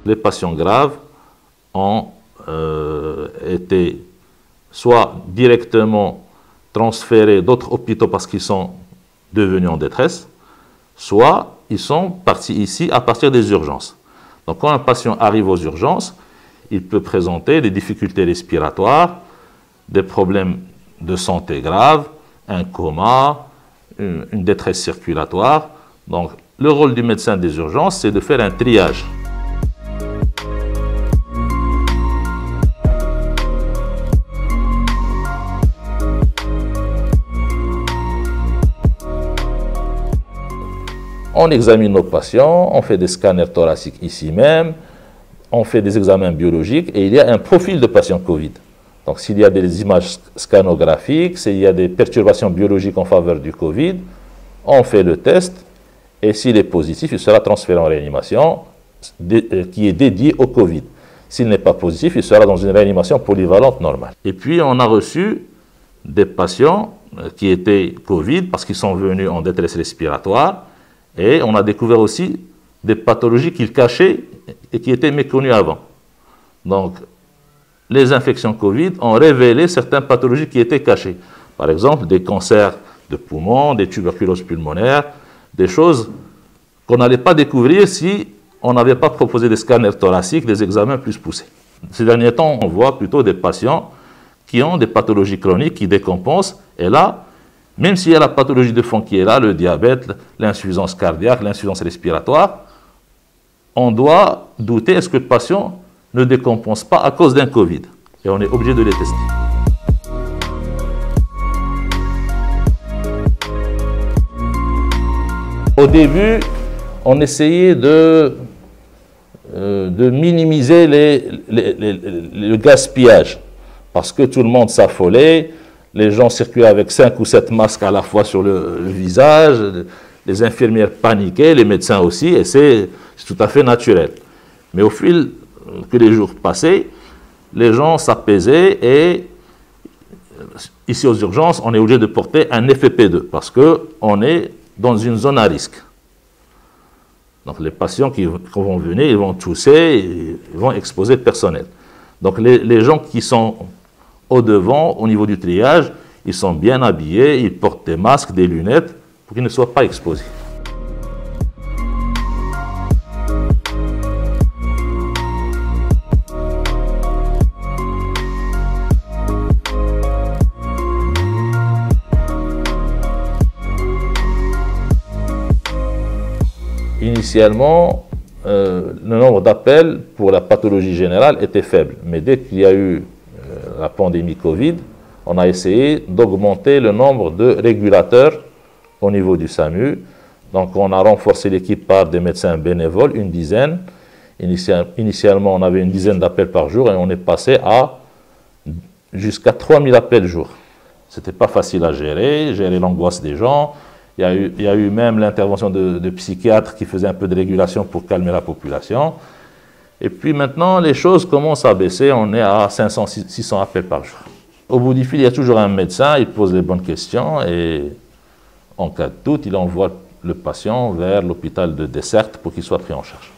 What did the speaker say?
Les patients graves ont été soit directement transférés d'autres hôpitaux parce qu'ils sont devenus en détresse, soit ils sont partis ici à partir des urgences. Donc quand un patient arrive aux urgences, il peut présenter des difficultés respiratoires, des problèmes de santé graves, un coma, une détresse circulatoire. Donc le rôle du médecin des urgences, c'est de faire un triage. On examine nos patients, on fait des scanners thoraciques ici même, on fait des examens biologiques et il y a un profil de patient Covid. Donc s'il y a des images scanographiques, s'il y a des perturbations biologiques en faveur du Covid, on fait le test et s'il est positif, il sera transféré en réanimation qui est dédiée au Covid. S'il n'est pas positif, il sera dans une réanimation polyvalente normale. Et puis on a reçu des patients qui étaient Covid parce qu'ils sont venus en détresse respiratoire. Et on a découvert aussi des pathologies qu'ils cachaient et qui étaient méconnues avant. Donc, les infections Covid ont révélé certaines pathologies qui étaient cachées. Par exemple, des cancers de poumons, des tuberculoses pulmonaires, des choses qu'on n'allait pas découvrir si on n'avait pas proposé des scanners thoraciques, des examens plus poussés. Ces derniers temps, on voit plutôt des patients qui ont des pathologies chroniques, qui décompensent, et là, même s'il y a la pathologie de fond qui est là, le diabète, l'insuffisance cardiaque, l'insuffisance respiratoire, on doit douter, est-ce que le patient ne décompense pas à cause d'un Covid? Et on est obligé de les tester. Au début, on essayait de minimiser le gaspillage, parce que tout le monde s'affolait. Les gens circulaient avec 5 ou 7 masques à la fois sur le visage, les infirmières paniquaient, les médecins aussi, et c'est tout à fait naturel. Mais au fil que les jours passaient, les gens s'apaisaient et ici aux urgences, on est obligé de porter un FFP2 parce qu'on est dans une zone à risque. Donc les patients qui vont venir, ils vont tousser, ils vont exposer le personnel. Donc les gens qui sont au devant, au niveau du triage, ils sont bien habillés, ils portent des masques, des lunettes, pour qu'ils ne soient pas exposés. Initialement, le nombre d'appels pour la pathologie générale était faible, mais dès qu'il y a eu la pandémie Covid, on a essayé d'augmenter le nombre de régulateurs au niveau du SAMU. Donc on a renforcé l'équipe par des médecins bénévoles, une dizaine. Initialement, on avait une dizaine d'appels par jour et on est passé à jusqu'à 3000 appels jour. Ce n'était pas facile à gérer l'angoisse des gens. Il y a eu même l'intervention de psychiatres qui faisaient un peu de régulation pour calmer la population. Et puis maintenant, les choses commencent à baisser, on est à 500-600 appels par jour. Au bout du fil, il y a toujours un médecin, il pose les bonnes questions et en cas de doute, il envoie le patient vers l'hôpital de desserte pour qu'il soit pris en charge.